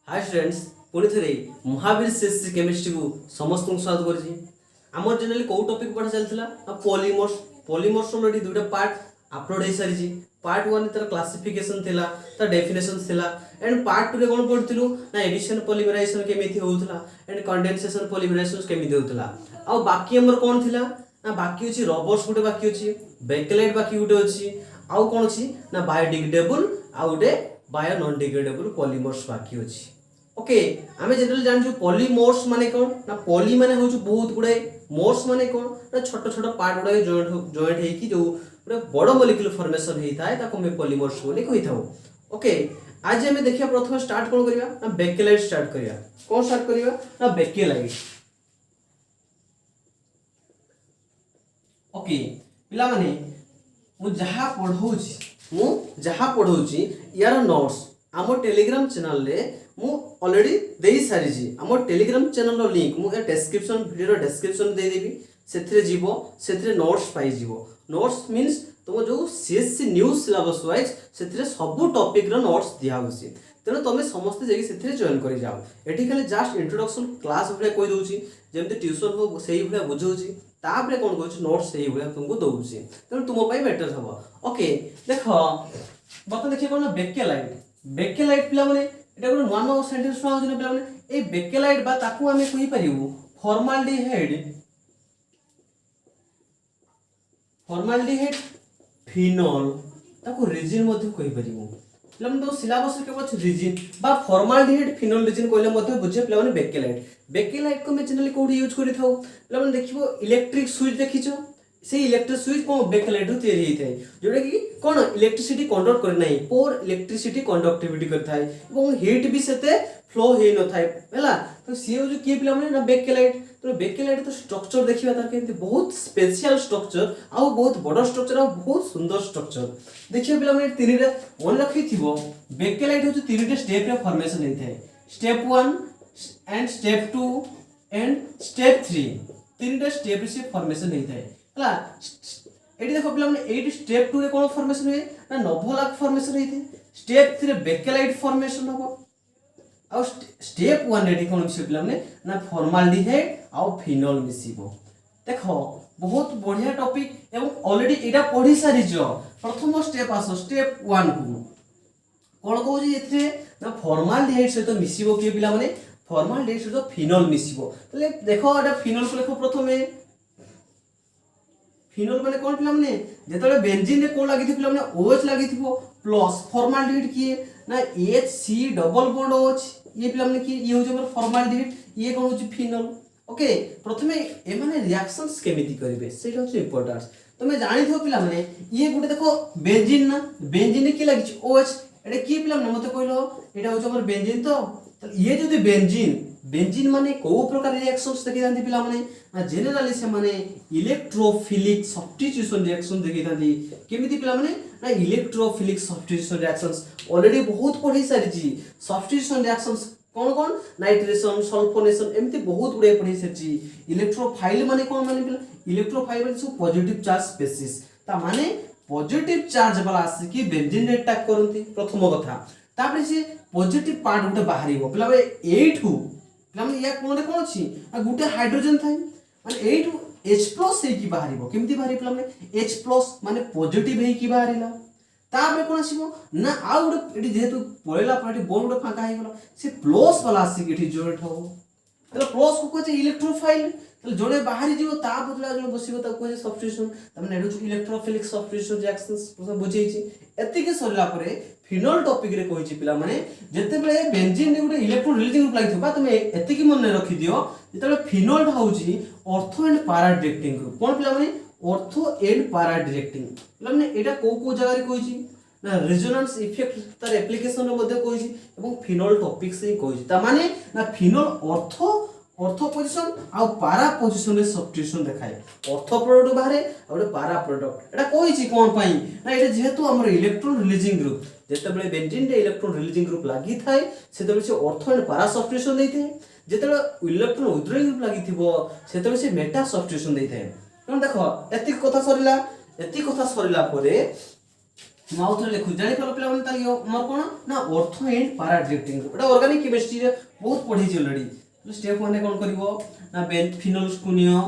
Hi students पुणी थे Mahavir CSC chemistry को समस्त स्वागत करी आम चैनल कौ टॉपिक पढ़ा चलता पॉलीमर्स पॉलीमर्स ऑलरेडी दुटा पार्ट अपलोड हो सारी पार्ट वन तार क्लासिफिकेशन थिला तार डेफिनेशन थिला एंड पार्ट टू रे कोन पढ़थिलु ना एडिशन पॉलीमराइजेशन केमिति होउथला एंड कंडेंसेशन पॉलीमराइजेशन केमिति होउथला आ बाकी हमर कोन थिला ना बाकी अछि रबर्स गुटे बाकी अछि बेकलाइट बाकी गुटे अछि आ कोन अछि ना बायोडिग्रेडेबल आ गुटे बायो नॉन डिग्रेडेबल पॉलीमर्स बाकी अछि ओके आमे जनरल जानछु पॉलीमर्स माने कोन ना पॉली माने होछु बहुत गुडे मर्स माने कोन ना छोट छोट पार्ट गुडे जॉइंट हेकी जो पूरा बड़ मॉलिक्यूल फॉर्मेशन हेई थाए ताको मे पॉलीमर्स बोली कहि थाउ ओके आज हमें देखिया प्रथम स्टार्ट कोन करिया ना बेकेलाइट स्टार्ट करिया कोन स्टार्ट करिया ना बेकेलाइट ओके पिला माने मु जहा पढौची यार नोट्स आम टेलीग्राम चैनल रे मु ऑलरेडी देई सारी जी आम टेलीग्राम चैनल रो लिंक मु डिस्क्रिप्शन वीडियो डिस्क्रिप्शन दे देबी सेथरे जीवो सेथरे नोट्स पाई जीवो नोट्स मींस तुम जो सीएससी न्यूज सिलेबस वाइज सेथरे सब टॉपिक रो नोट्स दिया होसी तेनो तमे समस्त जेकी सेथरे जॉइन करि जाओ एठी खाली जस्ट इंट्रोडक्शन क्लास भले कोइ दोउची जेमते ट्यूशन हो सेही भले बुझौची तापरे कोन कहउची नोट्स सेही भले तुमको दोउची तेनो तुम पई बेटर हबो ओके देखो बता देखिए कोन बेकेलाइट पिला माने एटा कोन वन ऑफ सेंटेंस सुना होजने पिला माने ए बेकेलाइट बा ताकू हमें कहि परिबु फॉर्माल्डिहाइड फिनोल ताकू रिजिन मध्ये कहि परिबु पिला माने तो सिलेबस रे केवल रिजिन बा फॉर्माल्डिहाइड फिनोल रिजिन कहले मध्ये बुझे पिला माने बेकेलाइट को मैं जनरली कोडी यूज करि थाउ पिला माने देखिबो इलेक्ट्रिक स्विच देखिछो से इलेक्ट्रिक स्विच कोन बेकेलाइट रो तयारी हेइ थाए जोडा कि कोन इलेक्ट्रिसिटी कंडक्ट करे नाही पोर इलेक्ट्रिसिटी कंडक्टिविटी कर थाए एवं हीट भी सेते फ्लो हेइ न थाए हैला तो से जो के पिला माने ना बेकेलाइट तो बेकेलाइट तो स्ट्रक्चर देखिबा तार केते बहुत स्पेशल स्ट्रक्चर आ बहुत बड़ स्ट्रक्चर आ बहुत सुंदर स्ट्रक्चर देखिए पिला माने तीन रे मन रखि थिबो बेकेलाइट हो जो तीन रे स्टेप रे फॉर्मेशन हेइ थाए step 1 and step 2 and step 3 तीन रे स्टेप से फॉर्मेशन हेइ थाए हला एडी देखो पिला माने एडी स्टेप 2 रे कोन फॉर्मेशन होय ना नोभोलाक फॉर्मेशन हेइथे स्टेप 3 रे बेकेलाइट फॉर्मेशन होबो आ स्टेप 1 रे कोन मिसिबो पिला माने ना फॉर्माल्डिहाइड आ फिनोल मिसिबो देखो बहुत बढ़िया टॉपिक एवं ऑलरेडी एटा पढी सारी जो प्रथम स्टेप आसो स्टेप 1 को कोन कहउजी एथरे ना फॉर्माल्डिहाइड से तो मिसिबो के पिला माने फॉर्माल्डिहाइड से तो फिनोल मिसिबो तले देखो एटा फिनोल को देखो प्रथमे फिनोल माने कोन पिला माने जेतले बेंजीन रे कोन लागि थि पिला माने OH लागि थिबो प्लस फॉर्माल्डिहाइड किए ना HC डबल बॉन्ड OH ये पिला माने कि ये हो जे फॉर्माल्डिहाइड ये कोन होची फिनोल ओके प्रथमे ए माने रिएक्शंस केमिति करिवे सेटा होची इंपोर्टेंस तमे जानि थो पिला माने ये गुटे देखो बेंजीन ना बेंजीन रे कि लागि छि OH एटा कि पिला माने मते कहलो एटा होची हमर बेंजीन तो ये जदि बेंजीन माने को प्रकार रिएक्शंस देखि दांती पिला माने ना जनरली से माने इलेक्ट्रोफिलिक सब्स्टिट्यूशन रिएक्शन देखि दांती केमिति पिला माने ना इलेक्ट्रोफिलिक सब्स्टिट्यूशन रिएक्शंस ऑलरेडी बहुत पढी सारी छी सब्स्टिट्यूशन रिएक्शंस कोन नाइट्रेशन सल्फोनेशन एमिति बहुत गुडे पढी सारी छी इलेक्ट्रोफाइल माने कोन माने पिला इलेक्ट्रोफाइल माने सब पॉजिटिव चार्ज स्पीशीज ता माने पॉजिटिव चार्ज वाला आसी कि बेंजीन रे अटैक करंती प्रथम कथा तापर से पॉजिटिव पार्ट गुटे बाहरिबो पिला एठू पिला माने या कोन कोन अछि आ गुटे हाइड्रोजन थाइ माने एठू H+ हे कि बाहरिबो केमति बाहरि पिला माने H+ माने पॉजिटिव हे कि बाहरिला तापर कोन आसीबो ना आ गुटे एठी जेहेतु पळेला पार्टी बोन गुटे फाका हे गेला से प्लस वाला आसी कि एठी जॉइंट हो तले प्लस को कहै इलेक्ट्रोफाइल तले जोडे बाहरि जीवो ता बदला जो बसिबो ता कहै सब्स्टिट्यूशन तमे एडु इलेक्ट्रोफिलिक सब्स्टिट्यूशन रिएक्शंस बुझै छी एति के सरला परे फिनोल टॉपिक रे कहै छी पिला माने जते बेले बेंजीन रे गुटे इलेक्ट्रॉन रिलीजिंग ग्रुप लागि थबा तमे एति के मन रखि दियो जते फिनोल होउची ortho and para directing group कोन पिला माने ऑर्थो एंड पैरा डायरेक्टिंग पिला माने एटा को जगह रे कहै छी ना रेजोनेंस इफेक्ट तार एप्लीकेशन रे मध्ये कहै छी एवं फिनोल टॉपिक से कहै छी ता माने ना फिनोल ऑर्थो पोजीशन आ पैरा पोजीशन रे सब्स्टिट्यूशन देखाय ऑर्थो प्रोडक्ट बाहरे और पैरा प्रोडक्ट एटा कहै छी कोन पई ना एटा जेहेतु हमर इलेक्ट्रॉन रिलीजिंग ग्रुप जेते बेले बेंजीन रे इलेक्ट्रॉन रिलीजिंग ग्रुप लागि थाए सेते बेले से ऑर्थो एंड पैरा सब्स्टिट्यूशन देइथे जेते इलेक्ट्रॉन विथड्रॉइंग ग्रुप लागि थिबो सेते बेले से मेटा सब्स्टिट्यूशन देइथे कोन देखो एति कथा सरिला परे माउथ रे लिखु जानि पालो पिला माने ताली हमर कोन ना ortho and para drifting Etah organic chemistry रे बहुत पढी छी ऑलरेडी तो स्टेप 1 रे कोन करबो ना फिनोल्स को नियो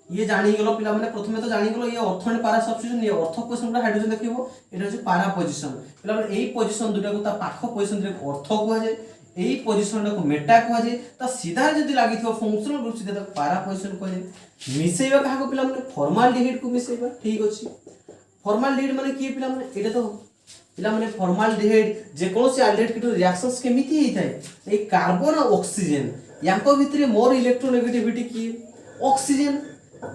ये जानि गेलो पिला माने प्रथमे तो जानि गेलो ये ऑर्थो एंड पैरा सब्स्टिट्यूशन ये ऑर्थो पोजीशन गुडा हाइड्रोजन देखिबो एटा होची पैरा पोजीशन पिला माने एई पोजीशन दुटा को ता पाखो पोजीशन रे ऑर्थो को जाय एई पोजीशन को मेटा को जाय ता सीधा जदी लागि थो फंक्शनल ग्रुप सीधा पैरा पोजीशन को जाय मिसेबा काहा को पिला माने फॉर्माल्डिहाइड को मिसेबा ठीक अछि फॉर्माल्डिहाइड माने की पिला माने एटा तो पिला माने फॉर्माल्डिहाइड जे कोन से एल्डिहाइड किटो रिएक्शंस केमिति हेई थाए ए कार्बन और ऑक्सीजन याको भितरे मोर इलेक्ट्रोनेगेटिविटी की ऑक्सीजन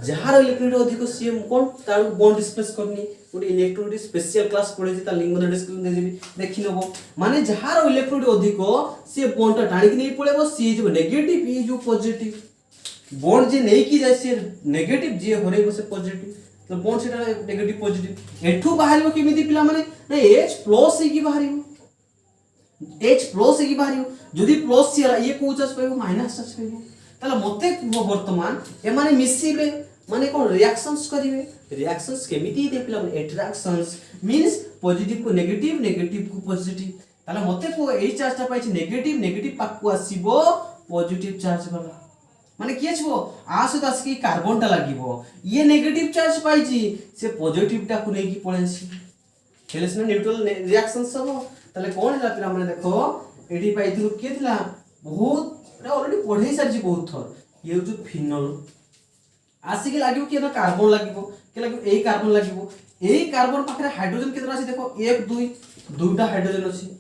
जहार इलेक्ट्रोन अधिक सी कोन तार बॉन्ड डिस्प्लेस करनी गोटे इलेक्ट्रोन स्पेशल क्लास पढे ता लिंक मध्ये डिस्क्रिप्शन दे देबी देखि नबो माने जहार इलेक्ट्रोन अधिक सी बॉन्ड ता टाणी नै पळेबो सी जो नेगेटिव ई जो पॉजिटिव बॉन्ड जे नै की जाय से नेगेटिव जे हरेबो से पॉजिटिव तो बॉन्ड सेटा नेगेटिव पॉजिटिव एठू बाहरिबो केमिति पिला माने ना H प्लस की बाहरिबो H प्लस की बाहरिबो जदी प्लस सी ये को चार्ज पाइबो माइनस चार्ज पाइबो ताले मते वर्तमान ए माने मिसिबे माने कोन रिएक्शंस करिवे रिएक्शंस केमिति दे पिला माने इंटरैक्शंस मींस पॉजिटिव को नेगेटिव नेगेटिव को पॉजिटिव ताले मते को ए चार्ज ता पाइछि नेगेटिव नेगेटिव पाकु आसीबो पॉजिटिव चार्ज वाला माने किए छबो आसो दास की कार्बन टा लागिबो ये नेगेटिव चार्ज पाइछि से पॉजिटिव टा को नेकी पळेछि हेलेस ना न्यूट्रल रिएक्शन सब ताले कोन हला पिला माने देखो एडी पाइथु के थिला बहुत ऑलरेडी पढै सारछि बहुत थर ये जो फिनोल आसी के लागिबो कि ना कार्बन लागिबो के लागिबो एई कार्बन लागिबो एई कार्बन पाखरे हाइड्रोजन केतना अछि देखो 1 2 दुटा हाइड्रोजन अछि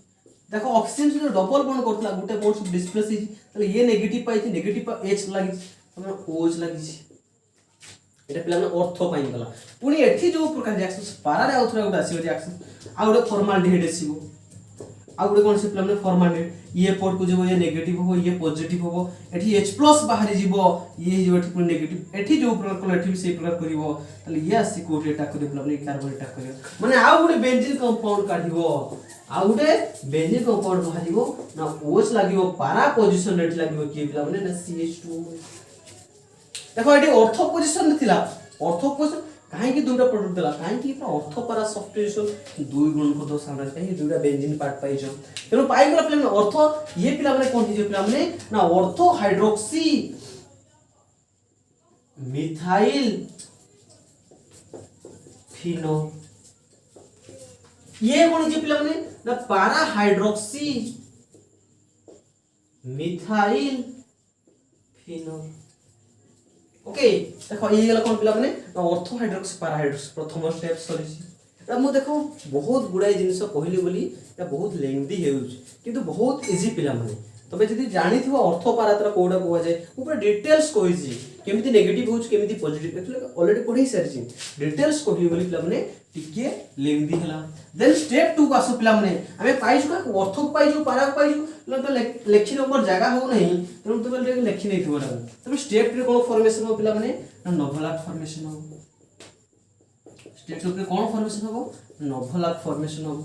देखो ऑक्सीजन से डबल बॉन्ड करथला गुटे बॉन्ड सब डिस्प्लेस हि तले ये नेगेटिव पाइछि नेगेटिव पर H लागि तमे OH लागि छि एटा पिला माने ऑर्थो पाइन गला पुनी एठी जो प्रकार रिएक्शन पारा रे आउथरा गुटा आसी रिएक्शन आ गुटे फॉर्माल्डिहाइड आसीबो आ गुटे कोन से पिला माने फॉर्माल्डिहाइड ये पोर्ट को जेबो ये नेगेटिव हो ये पॉजिटिव हो एठी H+ बाहरी जीवो ये जो एठी पुनी नेगेटिव एठी जो प्रकार को एठी भी से प्रकार करिवो तले ये आसी कोट एटा को पिला माने कार्बन एटा करियो माने आ गुटे बेंजीन कंपाउंड काढिवो आ गुटे बेंजीन कंपाउंड बाहरिवो ना OH लागिवो पारा पोजीशन एठी लागिवो की पिला माने ना CH2 देखो एटी ऑर्थो पोजीशन थिला ऑर्थो पोजीशन काहे की दुटा प्रोडक्ट देला काहे की ऑर्थो पैरा सब्स्टिट्यूशन दुई गुण को दो सामने काहे दुटा बेंजीन पार्ट पाइ जो तेनो पाइ गला पिला ऑर्थो ये पिला माने कोन जो पिला माने ना ऑर्थो हाइड्रोक्सी मिथाइल फिनोल ये कोन जो पिला माने ना para hydroxy methyl phenol okay देखो ये गला कोन पिला माने ऑर्थो हाइड्रोक्सी पैरा हाइड्रोक्सी प्रथम स्टेप सरीसी मु देखो बहुत गुडाई जिनिस कहली बोली या बहुत लेंथी हेउछ किंतु बहुत इजी पिला माने तबे जदी जानि थिबो ऑर्थो पैरा तरा कोडा कोआ जाय ऊपर डिटेल्स कहिछि केमिति नेगेटिव होछ केमिति पॉजिटिव एक्चुअली ऑलरेडी पढी सारछि डिटेल्स कहली बोली पिला माने टिके लेंथी हला देन स्टेप 2 आसो पिला माने हमें पाइछु का ऑर्थो पाइछु पैरा पाइछु तो लेखि नंबर जगह हो नहीं तो तबे लेखि नै थिबो तबे स्टेप 3 कोन फॉर्मेशन हो पिला माने नोभलाक फॉर्मेशन हो स्टेप 2 पे कोन फॉर्मेशन हो नोभलाक फॉर्मेशन हो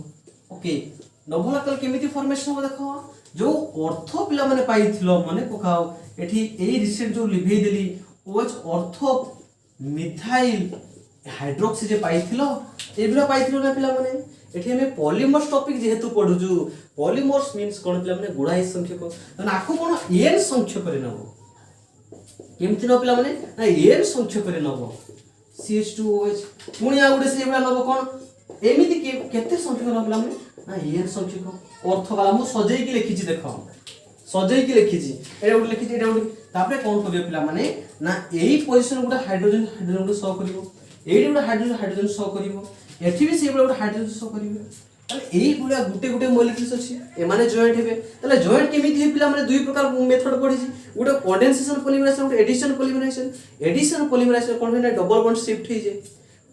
ओके नोभलाक केमिति फॉर्मेशन हो देखो जो ऑर्थो पिला माने पाइथिलो माने पकाओ एठी एई रिसेंट जो लिभेई देली ओच ऑर्थो मिथाइल हाइड्रोक्सी जे पाइथिलो एबिरा पाइथिलो ना पिला माने एठी हमें पॉलीमर्स टॉपिक जेहेतु पढुजु पॉलीमर्स मींस कोन पिला माने गुडाई संख्यक ना आखो कोन n संख्यक करे नबो केमिति न पिला माने ना n संख्यक करे नबो CH2OH पुणी आ गुडे सेबला नबो कोन एमिति केते संख्यक न पिला माने ना n संख्यक अर्थ वाला मु सजै की लिखिछि देखो सजै की लिखिछि एटा गुडे लिखिछि एटा गुडे तापरे कोन करियो पिला माने ना एई पोजीशन गुडा हाइड्रोजन हाइड्रोजन गुडे शो करिवो एडी गुडा हाइड्रोजन हाइड्रोजन शो करिवो एठी भी सेबला गुडा हाइड्रोजन शो करिवो ताले एई गुडा गुटे गुटे मॉलिक्यूल्स अछि ए माने जॉइंट हेबे ताले जॉइंट केमिति हे पिला माने दुई प्रकार मेथड पढिछि गुडे कंडेंसेशन पॉलीमराइजेशन गुडे एडिशन पॉलीमराइजेशन कोन हे डबल बॉन्ड शिफ्ट हे जे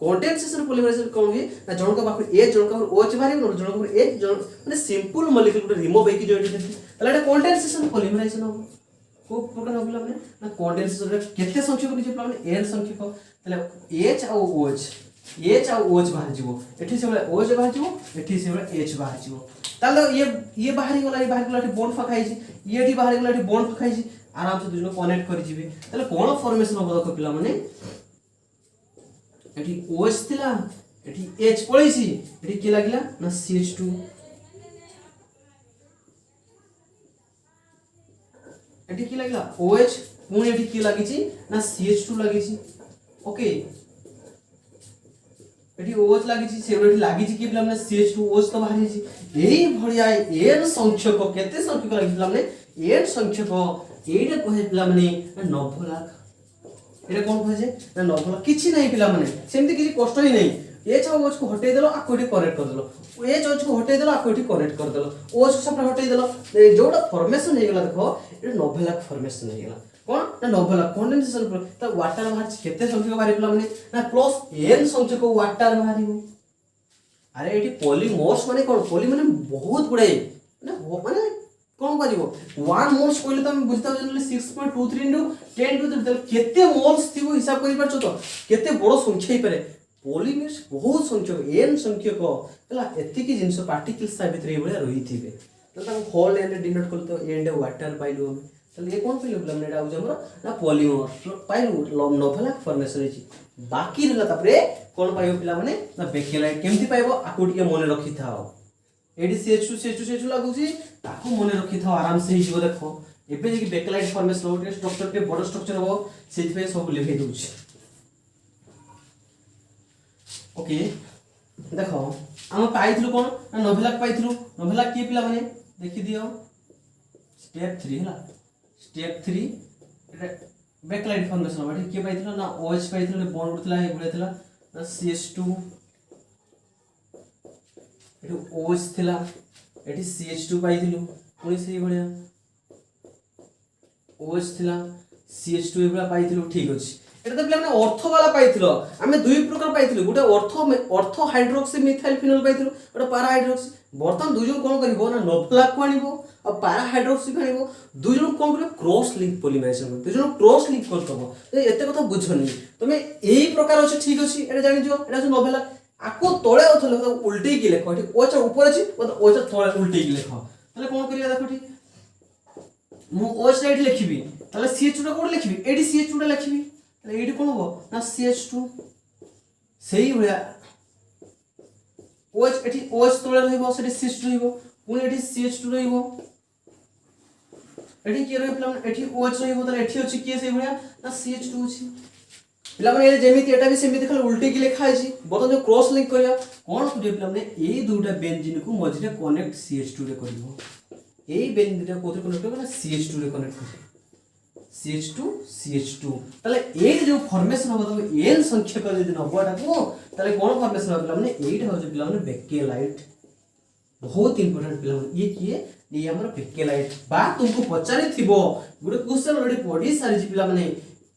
कंडेंसेशन पॉलीमराइजेशन कोन हे ना जणका बाखु ए जणका बाखु OH बाहरी न जणका बाखु H जण माने सिंपल मॉलिक्यूल गुडे रिमूव हेकि जॉइंट हे ताले एटा कंडेंसेशन पॉलीमराइजेशन हो को प्रकार हो पिला माने ना कंडेंसेशन केते संख्यक जे पिला माने n संख्यक ताले H आ OH H आ OH बाहर जीवो एठी से OH बाहर जीवो एठी से H बाहर जीवो ताले ये बाहर गला ये बाहर गला एठी बॉन्ड फकाई छी ये एठी बाहर गला एठी बॉन्ड फकाई छी आराम से दुजनो कनेक्ट करि जिवे ताले कोन फॉर्मेशन हो देखो पिला माने एठी OH थिला एठी H पळैछि एठी कि लागिला ना CH2 एठी कि लागिला OH पुणी एठी कि लागिछि ना CH2 लागिछि ओके एठी OH लागिछि से एठी लागिछि कि पिला माने CH2 OH तो बाहरी छि एही भलिया n संख्यक केते संख्यक लागि पिला माने n संख्यक एइटा कहे पिला माने 90 लाख एटा कोन कहे जे ना 90 लाख किछि नै पिला माने सेमति किछि कष्ट ही नै H और OH को हटेई देलो आकोटी करेक्ट कर देलो H OH को हटेई देलो आकोटी करेक्ट कर देलो OH को सप्रे हटेई देलो जोटा फॉर्मेशन हे गेला देखो एटा 90 लाख फॉर्मेशन हे गेला कोन ना 90 लाख कंडेंसेशन पर त वाटर बाहर केते संख्यक बाहरी पिला माने ना प्लस n संख्यक वाटर बाहरिबो अरे एटी पॉलीमर्स माने कोन पॉली माने बहुत गुडे माने कोन करिवो 1 मोल्स कहले त हम बुझता जनले 6.23 इनटू 10 टू द केते मोल्स थिबो हिसाब करि परछो तो केते बडो संख्या ही पारे पॉलीमर्स बहुत संख्यक n संख्यक हला एति की जिंस पार्टिकल्स सा भितर एबळे रही थिबे त ता होल एंड डिनोट करले तो एंड वाटर पाइलु हम त ये कोन पाइलु बोला नेडा आउ हमर ना पॉलीमर पाइलु 90 लाख फॉर्मेशन हिची बाकी रहला तापरे कोन पाइबो पिला माने ना बेकेलाइट केमति पाइबो आको टिके मने रखि थाओ एडी CH2 लागुची ताको मने रखि थाओ आराम से हिजो देखो एबे जे बेकेलाइट फॉर्मेशन होटे स्ट्रक्चर के बड़ स्ट्रक्चर हो सेति पे सब लिखै दोछ ओके देखो हम पाइथलु कोन ना 90 लाख पाइथलु 90 लाख के पिला माने देखि दियो स्टेप 3 हला स्टेप 3 बैकलाइट फॉर्मेशन बाटे के पाइथलु ना OH पाइथलु बॉन्ड उठला हे बुलेथला ना CH2 एटु OH थिला एटी CH2 पाइथलु पुनी सेही भलिया OH थिला CH2 एबला पाइथलु ठीक अछि एटा त पिला माने ऑर्थो वाला पाइथलो हमें दुई प्रकार पाइथलु गुटे ऑर्थो हाइड्रोक्सी मिथाइल फिनोल पाइथलु ओटा पारा हाइड्रोक्सी बर्तन दुई जन कोन करिवो ना 90 लाख को आनिबो और पारा हाइड्रोक्सी आनिबो दुई जन कोन करिवो क्रॉस लिंक पॉलीमराइजेशन दुई जन क्रॉस लिंक करतबो तो एते कथा बुझनी तमे एही प्रकार अछि ठीक अछि एटा जानि जो एटा जो 90 लाख आको तळे अथले उल्टी की लेखो एठी ओचा ऊपर अछि मतलब ओचा तळे उल्टी की लेखो तले कोन करिया देखो ठी मु OH साइड लिखिबी तले CH2 कोड लिखिबी एडी CH2 लिखिबी तले एडी कोन हो ना CH2 सेही भलिया OH एठी OH तळे रहइबो सेठी CH2 रहइबो पुनी एठी CH2 रहइबो एठी के रहइ प्लान एठी OH रहइबो तले एठी अछि के सेही भलिया ना CH2 अछि पिला माने जेमिति एटा भी सेमिति खाली उल्टी की लेखा अछि बतो जो क्रॉस लिंक करिया कोन कुटे पिला माने एई दुटा बेंजीन को मझिरे कनेक्ट CH2 रे करिवो एई बेंजीन रे कोथि कनेक्ट करबो ना CH2 रे कनेक्ट करबो CH2 तले ए जो फॉर्मेशन हो तो n संख्यक यदि नबटा को तले कोन फॉर्मेशन हो पिला माने एटा हो जो पिला माने बेकेलाइट बहुत इंपोर्टेंट पिला माने ये किए ये हमर बेकेलाइट बा तुमको पचारि थिबो गुटे क्वेश्चन ऑलरेडी पढी सारी जी पिला माने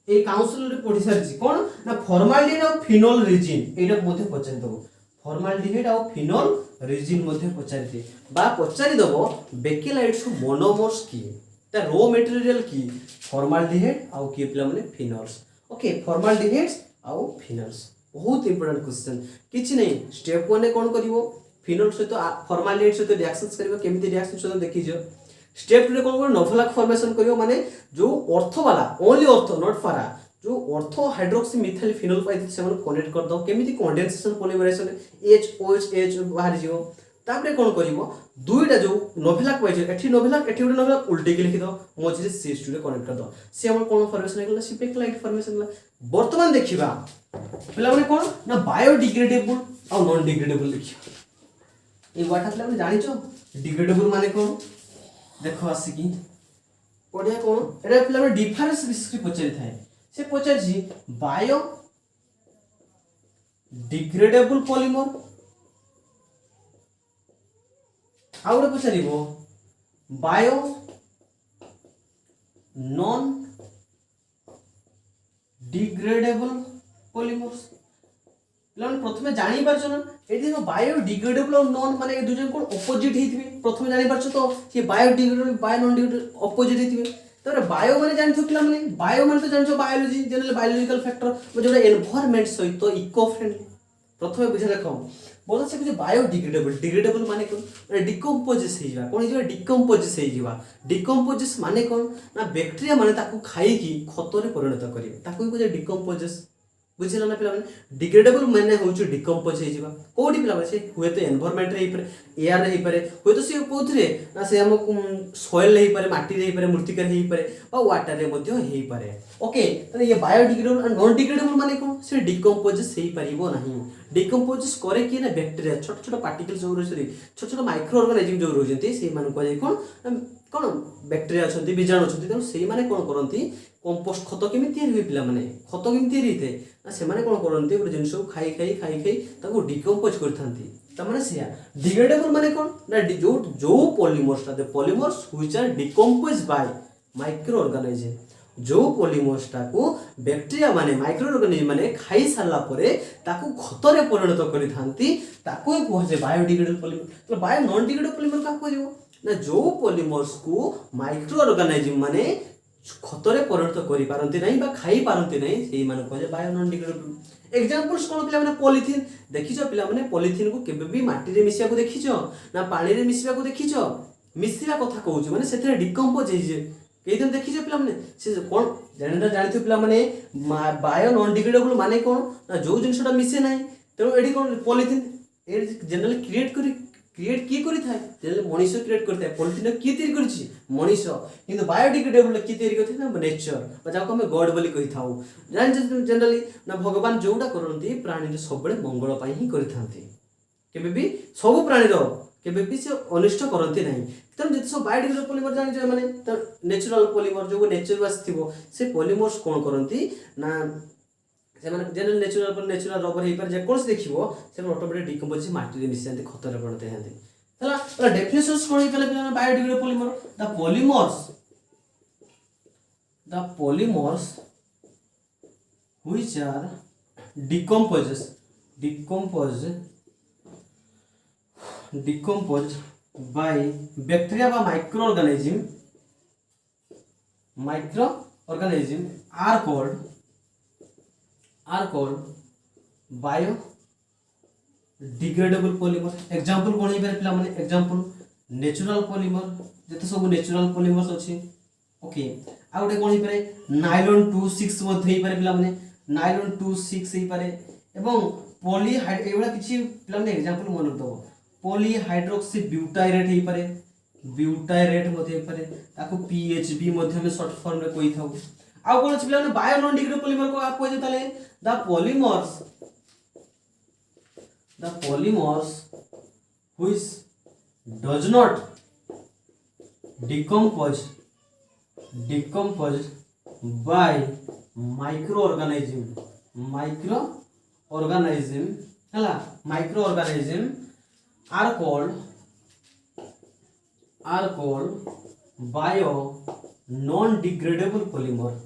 ए काउंसिल रे पढी सारी जी कोन ना फॉर्माल्डिहाइड और फिनोल रेजिन एटा मध्ये पचारि दबो फॉर्माल्डिहाइड और फिनोल रेजिन मध्ये पचारि दे बा पचारि दबो बेकेलाइट को मोनोमर्स की ता रॉ मटेरियल की फॉर्माल्डिहाइड और की पिला माने फिनोल्स ओके फॉर्माल्डिहाइड्स और फिनोल्स बहुत इंपोर्टेंट क्वेश्चन किछि नै स्टेप 1 कोन करिवो फिनोल सहित फॉर्माल्डिहाइड सहित रिएक्शंस करिवो केमिति रिएक्शन सहित देखि जो स्टेप 2 रे कोन 90 लाख फॉर्मेशन करिवो माने जो ऑर्थो वाला ओनली ऑर्थो नॉट पारा जो ऑर्थो हाइड्रोक्सी मिथाइल फिनोल पाइथि से मन कनेक्ट कर दो केमिति condensation polymerization H OH H बाहर जिवो तापरे कोन करिवो दुईटा जो 90 लाख पाइछ एठी 90 लाख एठी 90 लाख उल्टी के लिखि दो मझिरे CH2 रे कनेक्ट कर दो से हमर कोन फॉर्मेशन हेगला सिपेक्लाइट फॉर्मेशन वर्तमान देखिबा पिला माने कोन ना बायोडिग्रेडेबल और नॉन डिग्रेडेबल लिखियो ए वाटा पिला माने जानि छो डिग्रेडेबल माने कोन देखो आसी की पढिया कोन एटा पिला माने डिफरेंस विषय पचरि थाए से पचरि जी बायो डिग्रेडेबल पॉलीमर आउडे पचरिबो बायो नॉन डिग्रेडेबल पॉलीमर्स लन प्रथमे जानि परछ ना एठी बायो डिग्रेडेबल और नॉन माने दुजन कोन ऑपोजिट हेथिबे प्रथमे जानि परछ तो ये biodegradable bio non degradable opposite हेथिबे तोरे बायो माने जानि पिला माने बायो माने तो जानि बायोलॉजी जनरल बायोलॉजिकल फैक्टर जोडा एनवायरनमेंट सहित इको फ्रेंडली प्रथमे बुझा देखो बोला से बायो डिग्रेडेबल माने कोन डिकम्पोजिस हे जावा कोन जे डिकम्पोजिस हे जावा डिकम्पोजिस माने कोन ना बैक्टीरिया माने ताकू खाई की खतरे परिणत करिवे ताकू को जे डिकम्पोजिस बुझिला ना पिला माने डिग्रेडेबल माने होउछ डिकम्पोज हे जिबा कोडी पिला माने से हुए तो एनवायरनमेंट रे हिपर एयर रे हिपर हुए तो से कोथरे ना से हम सोइल रे हिपर माटी रे हिपर मृत्तिका रे हिपर बा वाटर रे मध्ये हे पारे ओके तो ये बायोडिग्रेडेबल एंड नॉन डिग्रेडेबल माने कोन से डिकम्पोज सेही परिबो नाही डिकम्पोज करे कि ना बैक्टीरिया छोट छोट पार्टिकल्स जो रही छोट छोट माइक्रो ऑर्गेनिज्म जो रहजंती से मान को जाय कोन कोन बैक्टीरिया अछंती बीजाणु अछंती त सेही माने कोन करंती कंपोस्ट खत केमि तयारी हुए पिला माने खत केमि तयारी हेते ना से माने कोन करंती गोटे जिंस खाई ताको डिकम्पोज करथांती त माने सेया डिग्रेडेबल माने कोन ना जो polymers the polymers which are decompose by micro organism जो पॉलीमर्स को बैक्टीरिया माने माइक्रो ऑर्गेनिज्म माने खाई सारला परे ताको खत रे परिणत करिथांती ताको कहै जे बायोडिग्रेडेबल पॉलीमर तो बायो नॉन डिग्रेडेबल पॉलीमर का कहजो ना जो पॉलीमर्स को माइक्रो ऑर्गेनिज्म माने खतरे परिणत करि पारंती नहीं बा खाई पारंती नहीं सेही मान कहजे बायो नॉन डिग्रेडेबल एग्जांपल्स कोन पिला माने पॉलिथिन देखिछो पिला माने पॉलिथिन को केबे भी माटी रे मिसिया को देखिछो ना पानी रे मिसिया को देखिछो मिसिया कथा कहउछ माने सेथरे डिकम्पोज हे जे केदिन देखिछो पिला माने से कोन जानिथि पिला माने बायो नॉन डिग्रेडेबल माने कोन ना जो जिंसटा मिसे नाही तेनो एडी कोन पॉलिथिन ए जनरली क्रिएट की करि थाए जेले मनुष्य क्रिएट करते पॉलिथिन की तयारी करछि मनुष्य किंतु बायोडिग्रेडेबल की तयारी करथे ना नेचर बा जाको हम गॉड बोली कहि थाउ जान जनरली ना भगवान जोडा करंती प्राणी रे सबले मंगल पाई ही करिथांती केबे भी सब प्राणी रो केबे भी से अनिष्ट करंती नाही तम जति सब बायोडिग्रेडेबल पॉलीमर जानि जे माने त नेचुरल पॉलीमर जो नेचर वास थिबो से पॉलीमर्स कोन करंती ना से माने जनरल नेचुरल रबर हे पर जे कोर्स देखिबो से ऑटोमेटिक डिकम्पोज माटी रे मिसि खतर रे बनते हंती तला तला डेफिनेशंस कोन इकले पिला biodegradable polymer the polymers which are decomposed by bacteria বা microorganism are called biodegradable polymer example कोन हे पिला माने एग्जांपल नेचुरल पॉलीमर जते सब नेचुरल पॉलीमर्स अछि ओके आ गोटे कोन हे पारे नायलॉन 26 मध्ये हे पारे पिला माने नायलॉन 26 हे पारे एवं पॉलीहाइड एवडा किछि पिला माने एग्जांपल मन दबो पॉलीहाइड्रोक्सी ब्यूटाइरेट हे पारे ब्यूटाइरेट मध्ये हे पारे ताको पीएचबी मध्ये में शॉर्ट फॉर्म रे कोइ थाउ आ कोन अछि पिला माने बायो नॉन डिग्रेडेबल पॉलीमर को आप कोइ ताले the polymers which does not decompose by microorganism हला microorganism are called bio non degradable polymers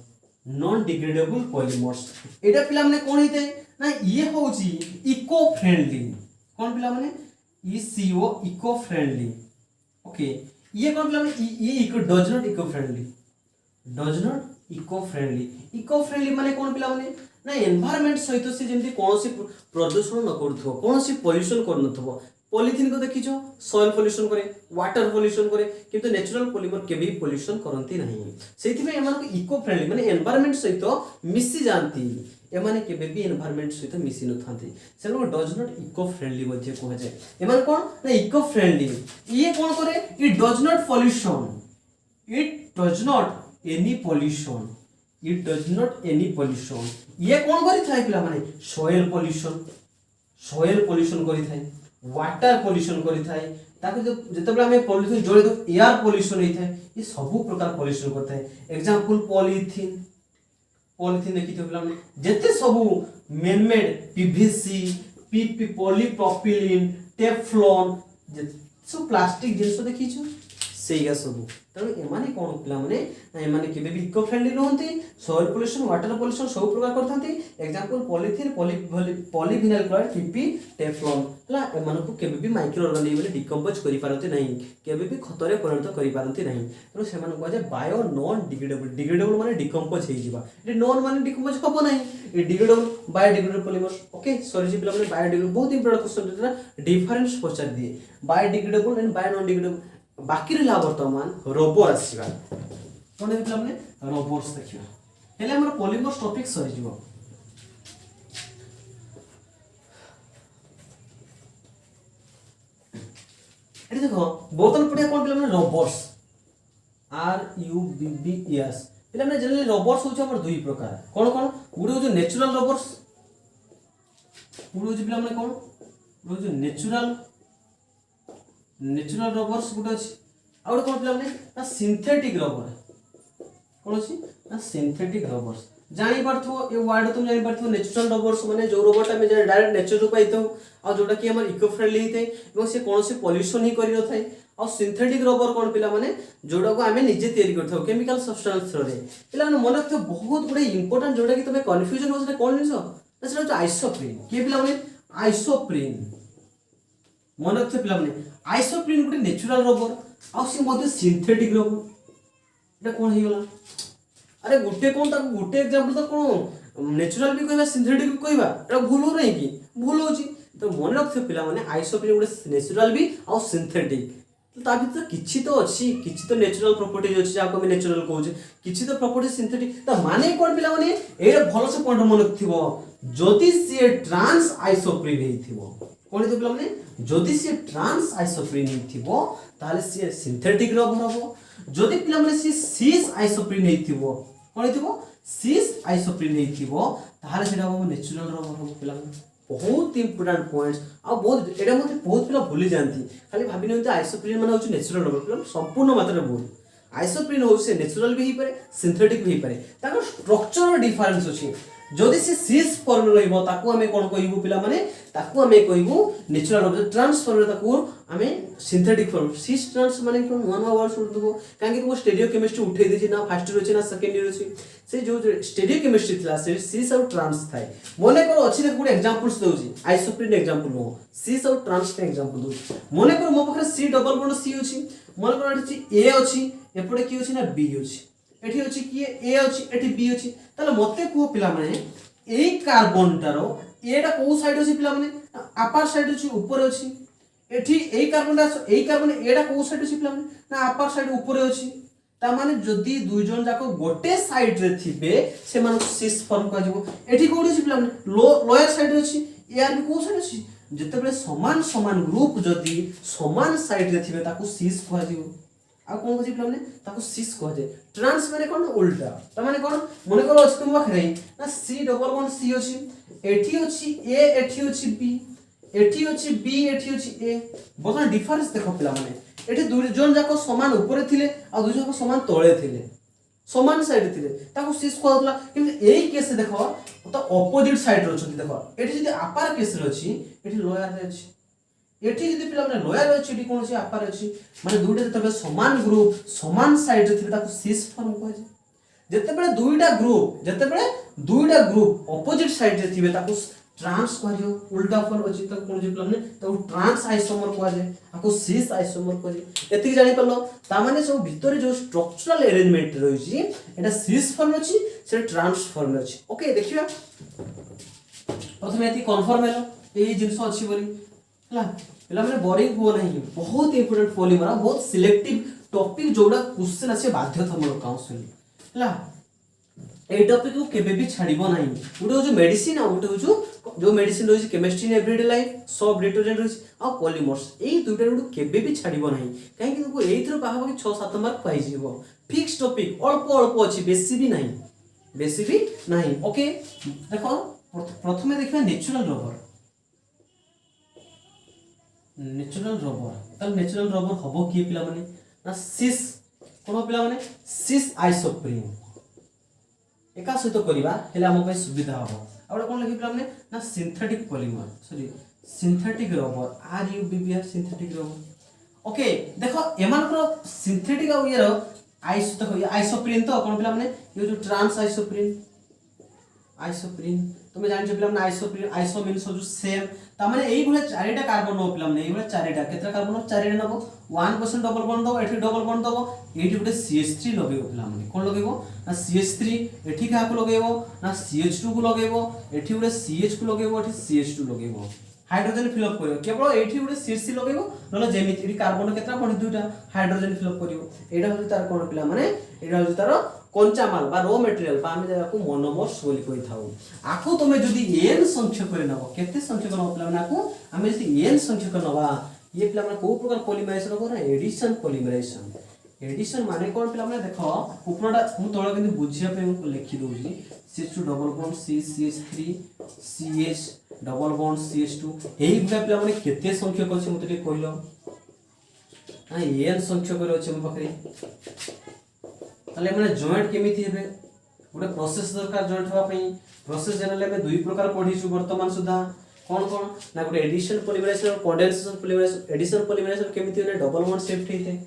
एटा पिला माने कोन हेते ना ये होची इको फ्रेंडली कोन पिला माने ईसीओ इको फ्रेंडली ओके ये कोन पिला माने ये eco does not eco friendly माने कोन पिला माने ना एनवायरनमेंट सहित से जेंति कोनोसी प्रदूषण न करथो कोनोसी पोल्यूशन करनथबो पॉलिथिन को देखिछो सॉइल पोल्यूशन करे वाटर पोल्यूशन करे किंतु नेचुरल पॉलीमर केबे पोल्यूशन करंती नहीं सेति में एमान इको फ्रेंडली माने एनवायरनमेंट सहित मिसि जानती एमाने केबे भी एनवायरनमेंट सहित मिसि न थांती सेनो डज नॉट इको फ्रेंडली मध्ये कोन जाय एमान कोन ना इको फ्रेंडली ये कोन करे it does not any pollution ये कोन करि थाय पिला माने सॉइल पोल्यूशन करि थाय वाटर पोल्यूशन करि थाय ताको जते बेला हमें पॉलिथिन जोड़े दो एयर पोल्यूशन होई थाय ये सब प्रकार पोल्यूशन करता है एग्जांपल पॉलिथिन देखि तो बेला जते सब man made PVC PP polypropylene teflon सब प्लास्टिक जिंस देखिছো सेया सब तब एमाने कोन पिला माने एमाने केबे भी इको फ्रेंडली रहंती सॉइल पोल्यूशन वाटर पोल्यूशन सब प्रकार करथांती example polythene polyvinyl chloride PP teflon हला एमाने को केबे भी माइक्रो ऑर्गेनिज्म डिकम्पोज करि पारंती नहीं केबे भी खतरे परिणत करि पारंती नहीं तो सेमान को जे बायो नॉन डिग्रेडेबल माने डिकम्पोज हे जिबा ए नॉन माने डिकम्पोज हबो नहीं ए degradable biodegradable polymers okay sorry जी पिला माने बायोडिग्रेडेबल बहुत इंपोर्टेंट क्वेश्चन देना डिफरेंस पचार दिए biodegradable and bio non degradable बाकी रहा वर्तमान रबर आसीबा कोन देखला माने रबर्स देखियो हेले हमर पॉलीमर्स टॉपिक सरी जीवो एठी देखो बोतल पड़िया कोन पिला माने रोबोट्स RUBBES पिला माने जनरली रोबोट्स होछ हमर दुई प्रकार कोन कोन गुडे होछ नेचुरल रोबोट्स गुडे होछ पिला माने कोन गुडे होछ नेचुरल रोबोट्स गुडे अछि आ गुडे कोन पिला माने ना सिंथेटिक रोबोट कोन अछि ना सिंथेटिक रोबोट्स जानी पारथो ये वर्ड तुम जानी पारथो नेचुरल रोबोट्स माने जो रोबोट हमें डायरेक्ट नेचर रु पाइतो आ जोटा कि हमर इको फ्रेंडली हिते एवं से कोनोसी पोल्यूशन ही करि नथाय आ सिंथेटिक रबर कोन पिला माने जोटा को हमें निजे तैयारी करथो केमिकल सब्सटेंस रे पिला माने मन रखथो बहुत गुडे इंपोर्टेंट जोटा कि तमे कंफ्यूजन होछ कोन जिंस ना सेटा आइसोप्रीन के पिला माने आइसोप्रीन मन रखथो पिला माने आइसोप्रीन गुडे नेचुरल रबर आ से मध्ये सिंथेटिक रबर एटा कोन हे गला अरे गुटे कोन ताको गुटे एग्जांपल तो कोन नेचुरल भी कहबा सिंथेटिक भी कहबा एटा भूल हो नहीं कि भूल होची तो मन रखथो पिला माने आइसोप्रीन गुटे नेचुरल भी आ सिंथेटिक तो ता भीतर किछि तो अछि किछि तो नेचुरल प्रॉपर्टीज अछि जाको हम नेचुरल कहू जे किछि तो प्रॉपर्टी सिंथेटिक त माने कोन पिला माने एटा भलो से पॉइंट मन रखथिबो जदि से ट्रांस आइसोप्रीन हेथिबो कोन तो पिला माने जदि से ट्रांस आइसोप्रीन हेथिबो ताले से सिंथेटिक रबर हबो जदि पिला माने से सिस आइसोप्रीन हेथिबो कोन हेथिबो सिस आइसोप्रीन हेथिबो ताले सेटा हबो नेचुरल रबर हबो पिला माने बहुत इंपोर्टेंट पॉइंट्स आ बहुत एटा मते बहुत पिला भूली जानती खाली भाबी नते आइसोप्रीन माने होछ नेचुरल रबर पिला संपूर्ण मात्रा रे भूल आइसोप्रीन होछ से नेचुरल भी ही पारे सिंथेटिक भी ही पारे ताको स्ट्रक्चर डिफरेंस अछि जदि से सिस फॉर्म रहइबो ताको हमें कोन कहइबो पिला माने ताको हमें कहइबो नेचुरल रबर ट्रांस फॉर्म ताको हमें सिंथेटिक फॉर्म सिस ट्रांस माने कोन वन वर्ड सुन दबो काहे कि वो स्टीरियो केमिस्ट्री उठै देछि ना फर्स्ट ईयर अछि ना सेकंड ईयर अछि से जो स्टीरियो केमिस्ट्री थिला से सिस और ट्रांस थाए मने करो अछि ने गुड एग्जांपल्स दउछि आइसोप्रीन एग्जांपल हो सिस और ट्रांस के एग्जांपल दउ मने करो मो पखरे सी डबल बॉन्ड सी अछि मने करो अछि ए अछि एपडे की अछि ना बी अछि एठी अछि कि ए अछि एठी बी अछि ताले मते को पिला माने एई कार्बन टारो एटा को साइड अछि पिला माने अपर साइड अछि ऊपर अछि एठी एई कार्बन एटा को साइड अछि पिला माने ना अपर साइड ऊपर अछि ता माने जदी दुई जन जाको गोटे साइड रे थिबे से माने सिस फॉर्म का जबो एठी कोडी अछि पिला माने लोअर साइड अछि एआर भी को साइड अछि जतबे समान समान ग्रुप जदी समान साइड रे थिबे ताको सिस कहै दियो आ कोन कहै पिला माने ताको सिस कहै दे ट्रांस माने कोन उल्टा त माने कोन मने करो अछि तुम बखरै ना सी डबल बॉन्ड सी अछि एठी अछि ए एठी अछि बी एठी अछि बी एठी अछि ए बगन डिफरेंस देखो पिला माने एठी दुई जन जाको समान ऊपर थिले आ दुई जन समान तळे थिले समान साइड थिले ताको सिस कहतला किंतु एई केस देखो त ऑपोजिट साइड रो छथि देखो एठी जदी अपर केस रो अछि एठी लोअर रे अछि एठी जदी पिला माने लोअर अछि एठी कोन अछि अपर अछि माने दुईटा जतबे समान ग्रुप समान साइड रे थिबे ताको सिस फॉर्म कहै छै जतेबेले दुईटा ग्रुप ऑपोजिट साइड रे थिबे ताको ट्रांस कहै जो उल्टा फॉर्म अछि त कोन जे पिला माने ताको ट्रांस आइसोमर कहै छै आको सिस आइसोमर कहै छै एति जानि परलो ता माने सब भितरे जो स्ट्रक्चरल अरेंजमेंट रहै छी एटा सिस फॉर्म अछि से ट्रांस फॉर्म अछि ओके देखिबा प्रथमे एति कन्फर्म हेलो एई जिंस अछि बोली हला पिला माने बोरिंग हो नहीं बहुत इंपोर्टेंट पॉलीमर बहुत सिलेक्टिव टॉपिक जोड़ा क्वेश्चन अछि बाध्यतामूलक काउंसिल हला ए टॉपिक को केबे भी छाड़िबो नाही उडो जो मेडिसिन आ उडो जो मेडिसिन रोज केमिस्ट्री इन एवरीडे लाइफ सब डिटर्जेंट रोज आ पॉलीमर्स एई दुटा उडो केबे भी छाड़िबो नाही काहे कि तुमको एई थरो पाहबो कि 6-7 मार्क पाई जीवो फिक्स टॉपिक अल्प अल्प अछि बेसी भी नाही ओके देखो प्रथमे देखबा नेचुरल रबर तल नेचुरल रबर हबो कि पिला माने ना सिस कोन पिला माने सिस आइसोप्रीन एका सहित करिबा हेले हम पे सुविधा हो आबे कोन लगी पिला माने ना synthetic polymer sorry synthetic rubber RUBBES synthetic rubber okay देखो एमान को सिंथेटिक आ येरो आइसोप्रीन तो कोन पिला माने ये जो ट्रांस आइसोप्रीन तुम जान पिला माने आइसोप्रीन आइसो मींस जो सेम ता माने एई भले चारिटा कार्बन नो पिला माने एई भले चारिटा केतरा कार्बन चारिटा नबो 1% डबल बॉन्ड दबो एठी डबल बॉन्ड दबो एठी गुटे CH3 लगेबो पिला माने कोन लगेबो ना CH3 एठी का को लगेबो ना CH2 को लगेबो एठी गुटे CH को लगेबो एठी CH2 लगेबो हाइड्रोजन फिल अप करियो केवल एठी गुटे CH3 लगेबो नले जेमिति एठी कार्बन केतरा बॉन्ड दुटा हाइड्रोजन फिल अप करियो एटा होली तार कोन पिला माने एटा होली तार कंचा माल बा रॉ मटेरियल बा हम जाको मोनोमर्स बोली कहि थाउ आको तमे जदी n संख्यक करे नबो केते संख्यक नबो पिला माने आको हम जदी n संख्यक नबा ये पिला माने को प्रकार पॉलीमराइजेशन हो ना एडिशन पॉलीमराइजेशन एडिशन माने कोन पिला माने देखो उपरटा मु तळ किंतु बुझिया पे मु लिखि doji CH2 double bond CH3 CH double bond CH2 एही पिला माने केते संख्यक अछि मते कहलो आ n संख्यक अछि म पखरे ताले माने जॉइंट केमिति हेबे गोटे प्रोसेस दरकार जॉइंट होवा पई प्रोसेस जनरल में दुई प्रकार पढिछु वर्तमान सुधा कौन कौन ना गोटे एडिशन पॉलीमराइजेशन और कंडेंसेशन पॉलीमराइजेशन एडिशन पॉलीमराइजेशन केमिति होने डबल बॉन्ड शिफ्ट हेते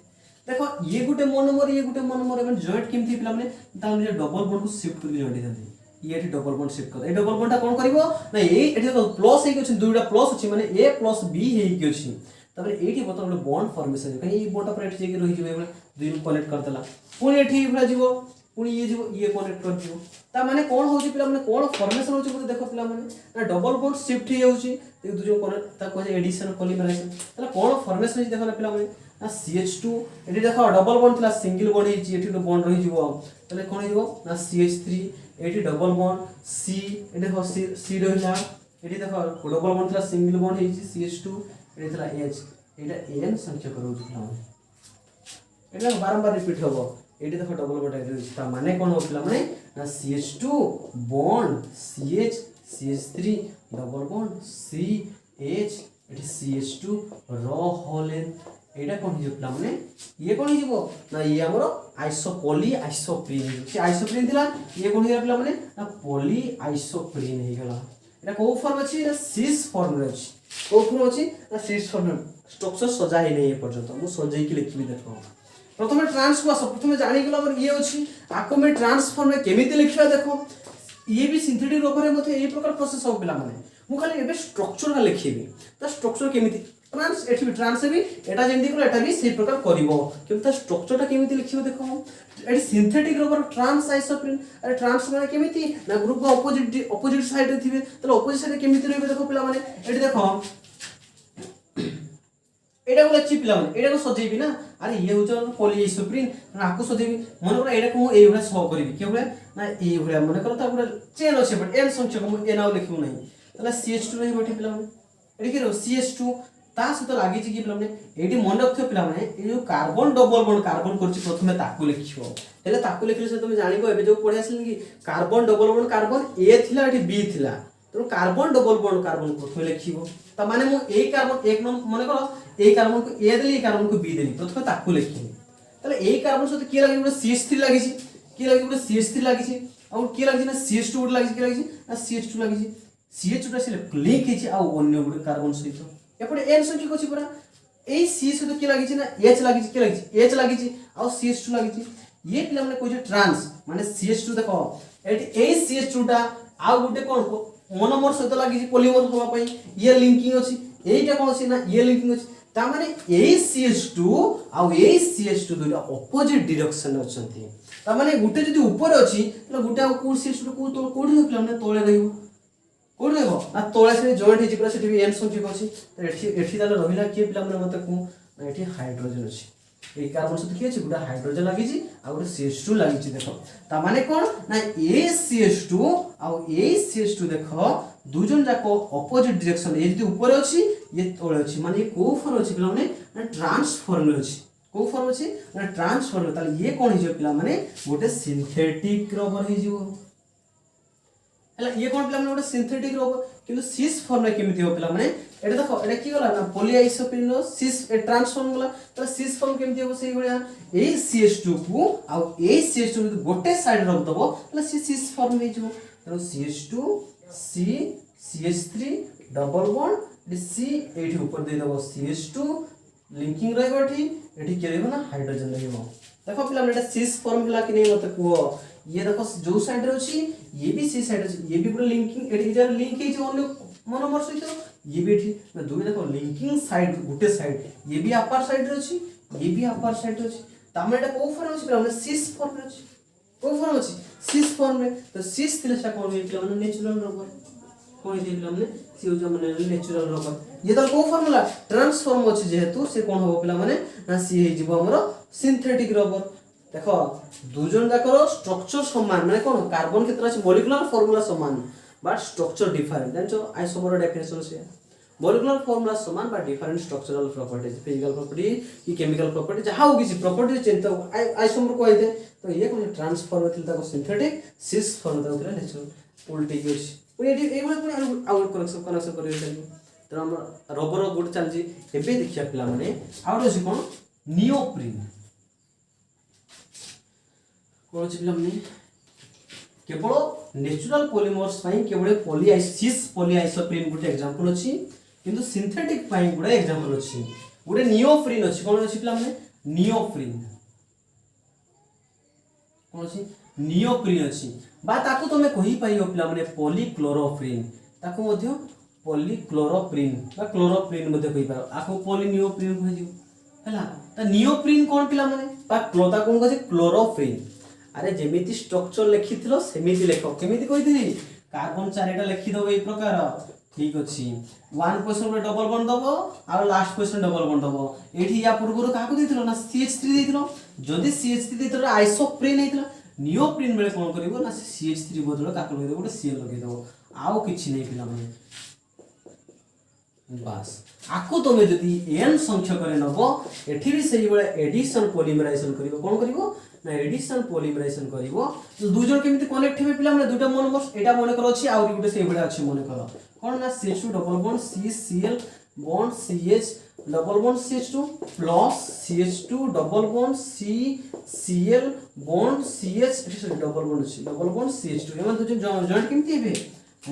देखो ये गोटे मोनोमर ये गोटे मोनोमर एवं जॉइंट केमिति पिला माने ता जे डबल बॉन्ड को शिफ्ट कर जॉइंट हेते ये एठी डबल बॉन्ड शिफ्ट कर ए डबल बॉन्ड ता कोन करबो ना ए एठी देखो प्लस हे कि दुईटा प्लस अछि माने a प्लस b हे कि अछि तबरे एठी बता गोटे बॉन्ड फॉर्मेशन कहीं ये बॉन्ड पर एठी जे रहि जबे दुई कनेक्ट कर देला पुनी एठी भला जीवो पुनी ये कनेक्ट कर दियो ता माने कोन होची पिला माने कोन फॉर्मेशन होची बोले देखो पिला माने ना डबल बॉन्ड शिफ्ट हे होची दु जो कनेक्ट ता कोजे एडिशन पॉलीमराइजेशन तला कोन फॉर्मेशन होची देखो ना पिला माने ना CH2 एठी देखो डबल बॉन्ड थिला सिंगल बॉन्ड हेची एठी बॉन्ड रहि जीवो तले कोन हेजो ना CH3 एठी डबल बॉन्ड C एठी देखो C रहिला एठी देखो डबल बॉन्ड थिला सिंगल बॉन्ड हेची CH2 एठी थिला H एटा n संख्या करूची पिला माने एटा बारंबार रिपीट होबो एटी देखो डबल बॉन्ड है ता माने कोन होतला माने ना CH2 bond CH CH3 double bond CH eighty CH2 रो होल एटा कोन हिजोतला माने ये कोन हिजबो ना ये हमरो आइसोपोली आइसोप्रीन से आइसोप्रीन थिला ये कोन हिजला माने ना पॉली आइसोप्रीन हे गेला एटा को फॉर्म अछि ना सिस फॉर्म रे अछि को फॉर्म अछि ना सिस फॉर्म स्ट्रक्चर सजाई नै ए पर्यंत मु सजाई के लिखबी देखो प्रथम ट्रांस को प्रथम जानि गेला पर ये अछि आको में ट्रांसफॉर्म में केमिति लिखिबा देखो ये भी सिंथेटिक रबर में मते ए प्रकार प्रोसेस हो पिला माने मु खाली एबे स्ट्रक्चर का लिखिबी त स्ट्रक्चर केमिति ट्रांस एठी ट्रांस भी एटा जेंति को एटा भी सेही प्रकार करिवो किंतु स्ट्रक्चर ता केमिति लिखिबो देखो एटी सिंथेटिक रबर ट्रांस आइसोप्रीन अरे ट्रांस माने केमिति ना ग्रुप को अपोजिट साइड रे थिबे त अपोजिट साइड केमिति रहबे देखो पिला माने एठी देखो एटा को लछि पिला माने एटा को सजेबी ना अरे ये होच पॉली आइसोप्रीन ना आको सजेबी मन कर एटा को मु एई भला सो करबी के भला ना एई भला मन कर ता पूरा चेन अछि बट n संख्या को मु n आउ लिखिबो नै तला CH2 रहि बठी पिला माने एठी के CH2 ता सहित लागि कि पिला माने एठी मन रखथो पिला माने ए जो कार्बन डबल बॉन्ड कार्बन करछि प्रथमे ताकू लिखिबो हेले ताकू लिखले से तुम जानिबो एबे जो पढि आसिल कि carbon double bond carbon A थिला एठी B थिला तो कार्बन डबल बॉन्ड कार्बन प्रथमे लिखिबो ता माने मु ए कार्बन एक नंबर मन करो ए कार्बन को A देली ए कार्बन को B देली प्रथमे ताकू लिखिबो तले ए कार्बन सहित के लागि CH3 लागि छि के लागि CH3 लागि छि और के लागि ना CH2 गुड लागि छि के लागि छि ना CH2 लागि छि CH2 टा से लिंक हि छि आ अन्य गुड कार्बन सहित एपटे n संख्या को छि पूरा ए C सहित के लागि छि ना H लागि छि के लागि छि H लागि छि आ CH2 लागि छि ये पिला माने कोइ ट्रांस माने CH2 देखो एटी ए CH2 टा आ गुटे कोन मोनोमर सहित लागि छि पॉलीमर होवा पई ये लिंकिंग अछि एटा कोन अछि ना ये लिंकिंग अछि ता माने ए CH2 आ ए CH2 दुटा ऑपोजिट डायरेक्शन अछंती ता माने गुटे जदी ऊपर अछि त गुटे को CH2 को तो कोठी पिला माने तोळे रहिबो कोठी रहबो ना तोळे से जॉइंट हि जिकरा सेठी n संख्या अछि त एठी ताले रहिला के पिला माने मते को ना एठी हाइड्रोजन अछि ए कार्बन सहित कि अछि गुटा हाइड्रोजन लागि छि आ गुटे CH2 लागि छि देखो ता माने कोन ना ए CH2 आ ए CH2 देखो दुजन जाको ऑपोजिट डायरेक्शन ए जदी ऊपर अछि ये तोळे अछि माने को फॉर्म अछि पिला माने ना ट्रांसफॉर्म अछि को फॉर्म अछि ना ट्रांसफॉर्म ताले ये कोन हिजो पिला माने गुटे सिंथेटिक रबर हिजो हला ये कोन पिला माने गुटे सिंथेटिक रबर किंतु सिस फॉर्म केमिति हो पिला माने एटा देखो एटा की गला ना पॉली आइसोप्रीन रो सिस ए ट्रांसफॉर्म गला त सिस फॉर्म केमिति हो सेही बढिया ए CH2 को आ ए CH2 गोटे साइड रख दबो तले सिस फॉर्म हे जो तो CH2 C CH3 double bond C एठी ऊपर दे दबो CH2 लिंकिंग रहबो एठी एठी के रहबो ना हाइड्रोजन रहबो देखो पिला एटा सिस फॉर्म होला कि नै मते को ये देखो जो साइड रे अछि ये भी सी साइड अछि ये भी पूरा लिंकिंग एठी जरा लिंक हे जो अन्य मोनोमर सहित ये भी एठी ना दुई देखो लिंकिंग साइड गुटे साइड ये भी अपर साइड रे अछि ये भी अपर साइड रे अछि तामे एटा को फॉर्म अछि पिला सिस फॉर्म रे अछि को फॉर्म अछि सिस फॉर्म रे तो सिस थिले सा कोन पिला नेचुरल रबर कोन दे पिला माने सी जो माने नेचुरल रबर ये तो को फॉर्मूला ट्रांसफॉर्म अछि जेहेतु से कोन हो पिला माने ना सी हे जीवो हमरो सिंथेटिक रबर देखो दुजन जाकर स्ट्रक्चर समान माने कोन कार्बन क्षेत्र अछि मॉलिक्यूलर फार्मूला समान बट स्ट्रक्चर डिफरेंट जानछो आइसोमर डेफिनेशन से मॉलिक्यूलर फॉर्मूला समान बा different structural properties physical property की केमिकल प्रॉपर्टी जहाँ हो किसी प्रॉपर्टी चेंज तो आइसोमर को आइते तो ये कोन ट्रांसफॉर्म होतिल ताको सिंथेटिक सिस फॉर्म ताको नेचुरल उल्टी की अछि पुनी एटी एबे पुनी आउट कनेक्शन करियो तो हम रबर गुड चलजी एबे देखिया पिला माने आउट अछि कोन नियोप्रिन कोन अछि पिला माने केवल नेचुरल पॉलीमर्स केवल पॉलीआइसोप्रीन गोटे एग्जांपल अछि किंतु सिंथेटिक गोटे एग्जांपल अछि गोटे नियोप्रिन अछि कोन अछि पिला माने नियोप्रिन कोन अछि नियोप्रिन अछि बा ताकू तमे कहि पाइयो पिला माने पॉलीक्लोरोप्रिन ताकू मध्ये पॉलीक्लोरोप्रिन बा क्लोरोप्रिन मध्ये कहि पारो आको पॉलीनियोप्रिन कहि दियो हला त नियोप्रिन कोन पिला माने बा क्लोता कोन कहै क्लोरोप्रिन अरे जेमिति स्ट्रक्चर लिखिथिलो सेमिति लेखो केमिति कहिथिनी कार्बन चारिटा लिखि दबो ए प्रकार ठीक अछि 1% रे डबल बॉन्ड दबो आ लास्ट क्वेश्चन डबल बॉन्ड दबो एठी या पूर्वरो काकू देथिलो ना CH3 देथिलो जदि CH3 देथिलो आइसोप्रीन हेतिलो नियोप्रिन बेले कोन करिवो ना CH3 बदलो काकू लगे गोटे Cl लगे दबो आउ किछि नै पिला माने बस आको तमे जदि n संख्या करे नबो एठी भी सही बेले एडिशन पॉलीमराइजेशन करिवो कोन करिवो ना एडिशन पॉलीमराइजेशन करिवो तो दु जण केमिति कनेक्ट हेबे पिला माने दुटा मोनोमर्स एटा मने कर अछि आउरी गुटे सेही बेले अछि मने कर कोन ना CH2 double bond CCl bond CH double bond CH2 plus CH2 double bond CCl bond CH sorry double bond CH2 एमन दु जण जॉइंट केमिति हेबे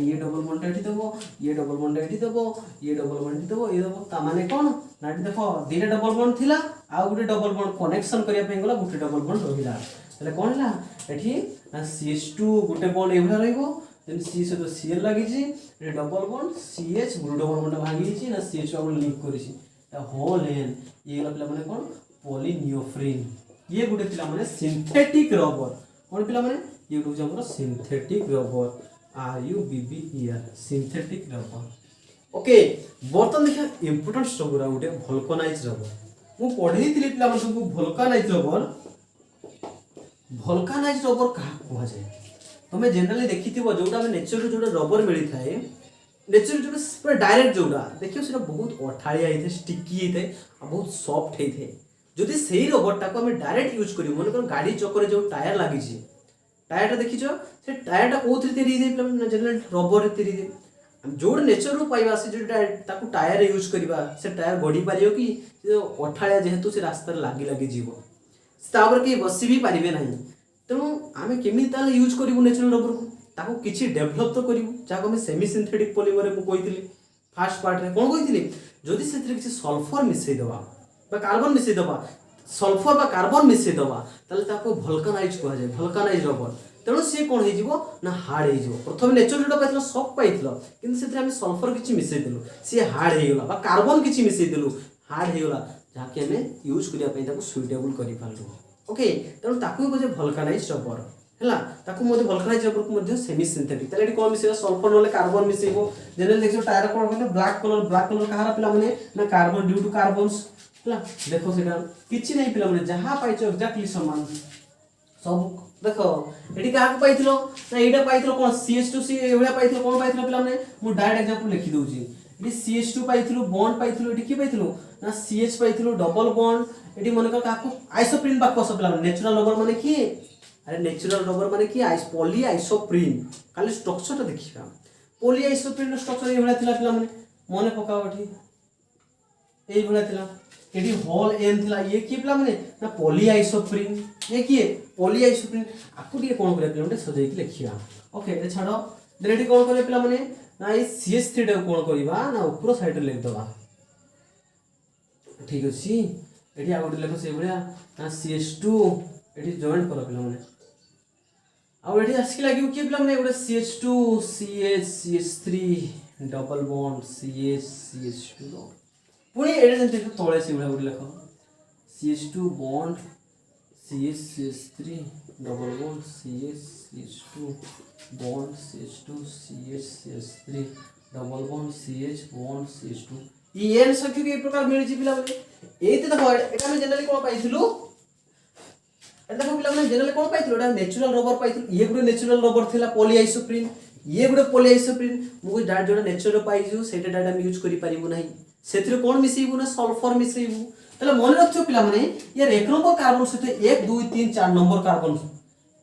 ये डबल बॉन्ड एठी देबो ये डबल बॉन्ड एठी देबो ये डबल बॉन्ड एठी देबो ये देबो ता माने कोन नाटी देखो दिने डबल बॉन्ड थिला आ गुटे डबल बॉन्ड कनेक्शन करिया पे गला गुटे डबल बॉन्ड रहिला तले कोन ला एठी ना CH2 गुटे बॉन्ड एभला रहइबो देन C से तो Cl लागि छी A double bond CH Gute double bond भांगी छी ना CH आपण लिंक करि छी ता होल एन ये पिला माने कोन पॉलीनियोप्रिन ये गुटे पिला माने सिंथेटिक रबर कोन पिला माने ये गुटे हमर synthetic rubber RUBB here synthetic rubber okay बर्तन देखा इंपोर्टेंट स्ट्रक्चर गुटे वल्कनाइज रबर मु पढै थिले पिला मन को वल्कनाइज रबर का कहा जाय तमे जनरली देखिथिबो जोडा में नेचुरल जोडा रबर मिली थाए नेचुरल जोडा पूरा डायरेक्ट जोडा देखियो सेटा बहुत अठाळी आइथे स्टिकी हेथे आ बहुत सॉफ्ट हेथे जदि सेही रबर टाको हम डायरेक्ट यूज करी मन कर गाड़ी चक्कर जो टायर लागि छी टायर देखिछ से टायर कोथि तैयारी दे जनरल रबर तैयारी दे जोड़ नेचर रू पाइबा से जो ताकू टायर यूज करबा से टायर गडी पारियो कि अठाळिया जेहेतु से रास्ता लागी लागी जीवो तापर के बसी भी पारिबे नाही तेणु आमे केमि ताले यूज करिवु नेचुरल रबर को ताकू किछि डेवलप तो करिवु जाको हम सेमी सिंथेटिक पॉलीमर को कहितली फर्स्ट पार्ट रे कोन कहितली जदि सेथरे किछि सल्फर मिसै दबा बा कार्बन मिसै दबा सल्फर बा कार्बन मिसै दबा ताले ताको वल्कनाइज कहा जाय वल्कनाइज रबर तेणु सी कौन हो ना हार्ड हो प्रथम नेचुरल जोटा पाइल सॉफ्ट पाइल कि सल्फर किसी मिसई देलु सी हार्ड हो गला कार्बन किसी मिसई देलु हार्ड हो गला जहाँकि आम यूज करने सुइटेबल कर पार्लु ओके तेणु ताकू कहे वल्कनाइज रबर है ताकू वल्कनाइज रबर को सेमी सिंथेटिक ताले कौन मिसेगा सल्फर ना कार्बन मिसेबो जनरल देखो टायर कौन कहले ब्लैक कलर कहार पिला माने ना कार्बन ड्यू टू कार्बन्स है देखो सेटा किछि नहीं पिला माने जहाँ पाइछ एक्जाक्टली समान सब देखो एटी का पाइथिलो ना एटा पाइथिलो कोन CH2C एवढा पाइथिलो कोन पाइथिलो पिला माने मु डायरेक्ट एग्जांपल लिखि दोची एटी CH2 पाइथिलो बॉन्ड पाइथिलो एटी की पाइथिलो ना CH पाइथिलो डबल बॉन्ड एटी मन का काकू आइसोप्रीन बाको सब पिला नेचुरल रबर माने की अरे नेचुरल रबर माने की पॉली आइसोप्रीन खाली स्ट्रक्चर तो देखिबा पॉली आइसोप्रीन स्ट्रक्चर एवढा थिला पिला माने मने पकाओ एटी एई भला थिला एटी होल एन थिला ये की पिला माने ना पॉली आइसोप्रीन ये की पॉली आइसोप्रीन आपको ये कोन करे पिला माने सजाई के लिखिया ओके ए छाड़ो देरेटी कोन करे पिला माने ना ए CH3 टा कोन करबा ना ऊपर साइड रे लिख दबा ठीक अछि एटी आगो लिखो से बढिया ना CH2 एटी जॉइन कर पिला माने आ एटी आस्की लागियो की पिला माने एगो CH2 CH3 double bond CH2 पुणी एटा जंते तळे से बढिया लिखो CH2 bond CH3 double bond CH2 bond CH2 CH3 double bond CH bond CH2 ये एन संख्या के प्रकार मिल जी पिला माने एते देखो एटा में जनरली कोन पाइथिलु एटा देखो पिला माने जनरली कोन पाइथिलु एटा नेचुरल रबर पाइथिलु ये गुटे नेचुरल रबर थिला पॉलीआइसोप्रीन ये गोटे पॉलीआइसोप्रीन मुझे डायरेक्ट जो नेचर पाइजु सेटा डाटा यूज करि परिबु नाही सेतिर कोन मिसेइबु ना सल्फर मिसेइबु तले मन रखियो पिला माने यार एक नंबर कार्बन सहित 1 2 3 4 नंबर कार्बन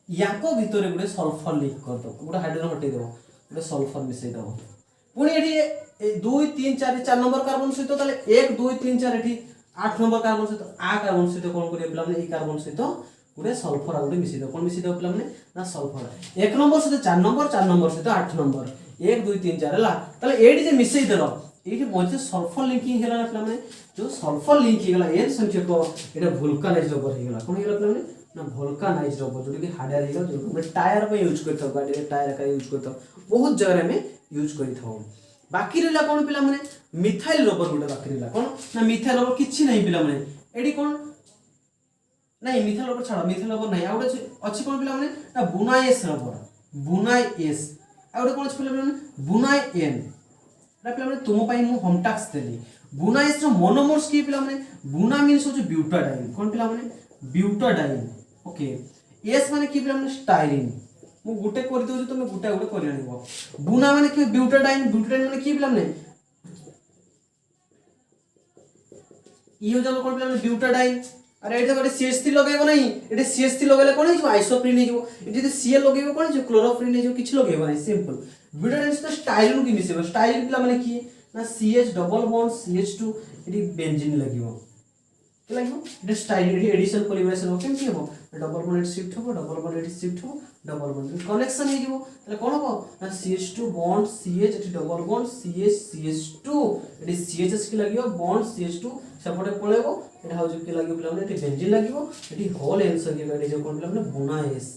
याको भितरे गोटे सल्फर लिंक कर दो गोटे हाइड्रोजन हटै दो गोटे सल्फर मिसेइ दो पुणी एठी 2 3 4 4 नंबर कार्बन सहित तले 1 2 3 4 एठी 8 नंबर कार्बन सहित आ कार्बन सहित कोन करियो पिला माने ई कार्बन सहित गोटे सल्फर आ गोटे मिसेइ दो कोन मिसेइ दो पिला माने ना सल्फर एक नंबर सहित 4 नंबर सहित 8 नंबर 1 2 3 4 हला तले एठी जे मिसेइ देलो एठी मध्य सल्फर लिंकिंग हेला पिला माने जो सल्फर लिंक हेगला एन संख्यक एटा वोल्कानाइज्ड रबर हेगला कोन हेगला पिला माने ना वोल्कानाइज्ड रबर जोटी कि हार्डर हेगला जो हम टायर पे यूज करथौ गाड़ी रे टायर का यूज करथौ बहुत जगह में यूज करथौ बाकी रहला कोन पिला माने मिथाइल रबर गोटे बाकी रहला कोन ना मिथाइल रबर किछि नहीं पिला माने एडी कोन नहीं मिथाइल रबर छाड़ मिथाइल रबर नहीं आउडे अछि कोन पिला माने ना बुनाइस रबर बुनाइस आउडे कोन अछि पिला माने बुनाइ एन ना पिला माने तुम पई मु होम टास्क देली बुनाइस रो मोनोमर्स की पिला माने बुना मींस हो ब्यूटाडाइन कोन पिला माने ब्यूटाडाइन ओके एस माने की पिला माने स्टाइरिन मु गुटे कर दउ तुम गुटा गुटे कर आनिबो बुना माने की ब्यूटाडाइन ब्यूटाडाइन माने की पिला माने ई हो जब कोन पिला माने ब्यूटाडाइन अरे एटा गोटे CH3 लगेबो नहीं एटा CH3 लगेले कोन हिजो आइसोप्रीन हिजो एटा जे Cl लगेबो कोन हिजो क्लोरोफिन हिजो किछ लगेबो नहीं सिंपल ब्यूटाडाइन से स्टाइरिन की मिसेबो स्टाइरिन पिला माने की ना CH डबल बॉन्ड CH2 एटी बेंजीन लगिवो के लगिवो एटा स्टाइरिन एटी एडिशन पॉलीमरेज हो केमति हो डबल बॉन्ड शिफ्ट हो डबल बॉन्ड एटी शिफ्ट हो डबल बॉन्ड कनेक्शन हे जीवो तले कोन हो ना CH2 bond CH eighty double bond CH CH2 eighty CHS की लगिवो बॉन्ड CH2 सेपटे पळेबो एटा हो जो के लगिवो पिला माने एटी बेंजीन लगिवो एटी होल आंसर के एटी जो कोन पिला माने बुनाइस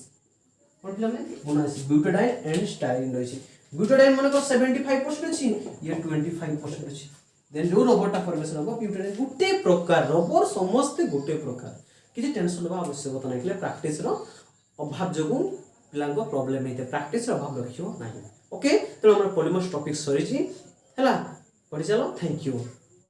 कोन पिला माने बुनाइस ब्यूटाडाइन एंड स्टाइरिन रहिछि ब्यूटाडाइन माने को 75% अछि ये 25% अछि देन जो रबरटा फॉर्मेशन हो ब्यूटाडाइन गुटे प्रकार रबर समस्त गुटे प्रकार किछि टेंशन बा आवश्यकता नै कि प्रैक्टिस रो अभाव जगु पिलांको प्रॉब्लम हेते प्रैक्टिस रो अभाव रखियो नाही ओके तो हमर पॉलीमर्स टॉपिक सरी छी हला पढि चलो थैंक यू।